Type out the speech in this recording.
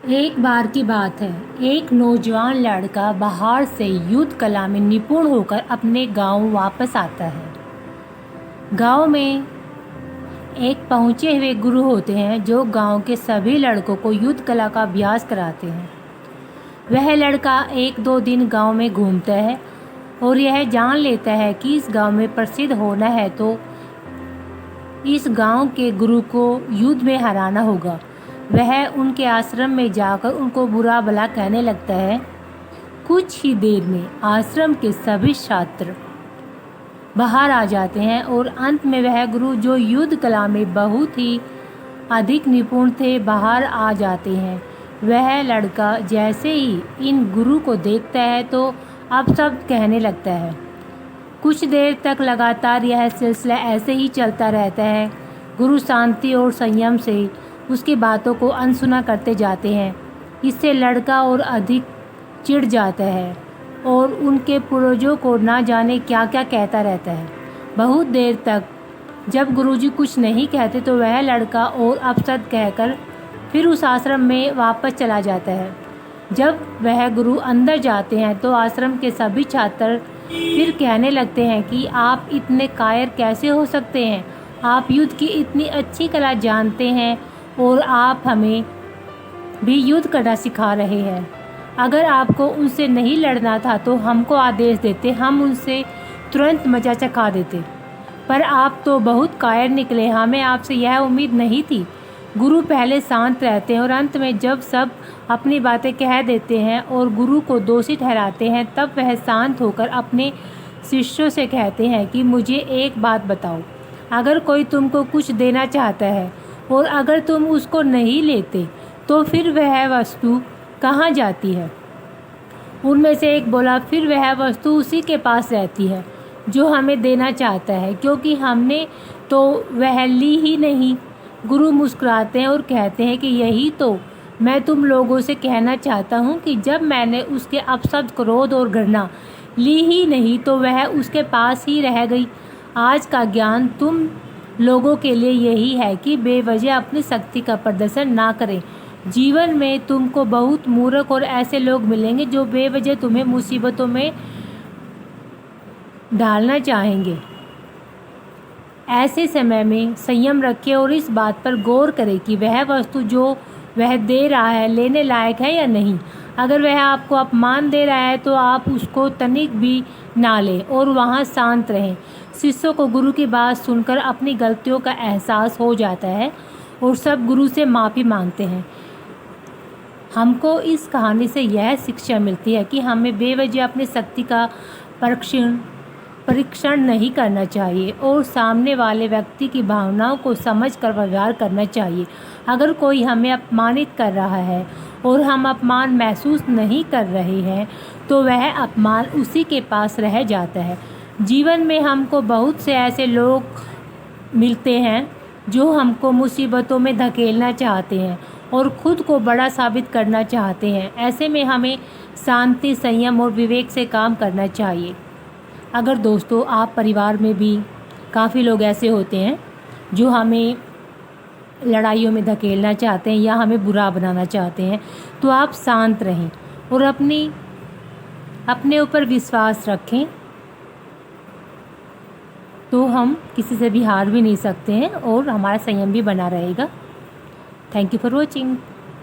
एक बार की बात है। एक नौजवान लड़का बाहर से युद्ध कला में निपुण होकर अपने गांव वापस आता है। गांव में एक पहुंचे हुए गुरु होते हैं जो गांव के सभी लड़कों को युद्ध कला का अभ्यास कराते हैं। वह लड़का एक दो दिन गांव में घूमता है और यह जान लेता है कि इस गांव में प्रसिद्ध होना है तो इस गांव के गुरु को युद्ध में हराना होगा। वह उनके आश्रम में जाकर उनको बुरा भला कहने लगता है। कुछ ही देर में आश्रम के सभी छात्र बाहर आ जाते हैं और अंत में वह गुरु जो युद्ध कला में बहुत ही अधिक निपुण थे बाहर आ जाते हैं। वह लड़का जैसे ही इन गुरु को देखता है तो अब सब कहने लगता है। कुछ देर तक लगातार यह सिलसिला ऐसे ही चलता रहता है। गुरु शांति और संयम से उसकी बातों को अनसुना करते जाते हैं। इससे लड़का और अधिक चिढ़ जाता है और उनके पूर्वजों को ना जाने क्या क्या कहता रहता है। बहुत देर तक जब गुरुजी कुछ नहीं कहते तो वह लड़का और अपशब्द कहकर फिर उस आश्रम में वापस चला जाता है। जब वह गुरु अंदर जाते हैं तो आश्रम के सभी छात्र फिर कहने लगते हैं कि आप इतने कायर कैसे हो सकते हैं। आप युद्ध की इतनी अच्छी कला जानते हैं और आप हमें भी युद्ध करना सिखा रहे हैं। अगर आपको उनसे नहीं लड़ना था तो हमको आदेश देते, हम उनसे तुरंत मजा चखा देते। पर आप तो बहुत कायर निकले, हमें आपसे यह उम्मीद नहीं थी। गुरु पहले शांत रहते हैं और अंत में जब सब अपनी बातें कह देते हैं और गुरु को दोषी ठहराते हैं तब वह शांत होकर अपने शिष्यों से कहते हैं कि मुझे एक बात बताओ। अगर कोई तुमको कुछ देना चाहता है और अगर तुम उसको नहीं लेते तो फिर वह वस्तु कहाँ जाती है? उनमें से एक बोला, फिर वह वस्तु उसी के पास रहती है जो हमें देना चाहता है, क्योंकि हमने तो वह ली ही नहीं। गुरु मुस्कुराते हैं और कहते हैं कि यही तो मैं तुम लोगों से कहना चाहता हूँ कि जब मैंने उसके अपशब्द, क्रोध और घृणा ली ही नहीं तो वह उसके पास ही रह गई। आज का ज्ञान तुम लोगों के लिए यही है कि बेवजह अपनी शक्ति का प्रदर्शन ना करें। जीवन में तुमको बहुत मूर्ख और ऐसे लोग मिलेंगे जो बेवजह तुम्हें मुसीबतों में डालना चाहेंगे। ऐसे समय में संयम रखें और इस बात पर गौर करें कि वह वस्तु जो वह दे रहा है लेने लायक है या नहीं। अगर वह आपको अपमान दे रहा है तो आप उसको तनिक भी ना लें और वहाँ शांत रहें। शिष्यों को गुरु की बात सुनकर अपनी गलतियों का एहसास हो जाता है और सब गुरु से माफ़ी मांगते हैं। हमको इस कहानी से यह शिक्षा मिलती है कि हमें बेवजह अपनी शक्ति का परीक्षण नहीं करना चाहिए और सामने वाले व्यक्ति की भावनाओं को समझकर व्यवहार करना चाहिए। अगर कोई हमें अपमानित कर रहा है और हम अपमान महसूस नहीं कर रहे हैं तो वह अपमान उसी के पास रह जाता है। जीवन में हमको बहुत से ऐसे लोग मिलते हैं जो हमको मुसीबतों में धकेलना चाहते हैं और ख़ुद को बड़ा साबित करना चाहते हैं। ऐसे में हमें शांति, संयम और विवेक से काम करना चाहिए। अगर दोस्तों आप परिवार में भी काफ़ी लोग ऐसे होते हैं जो हमें लड़ाइयों में धकेलना चाहते हैं या हमें बुरा बनाना चाहते हैं तो आप शांत रहें और अपने ऊपर विश्वास रखें तो हम किसी से भी हार भी नहीं सकते हैं और हमारा संयम भी बना रहेगा। Thank you for watching.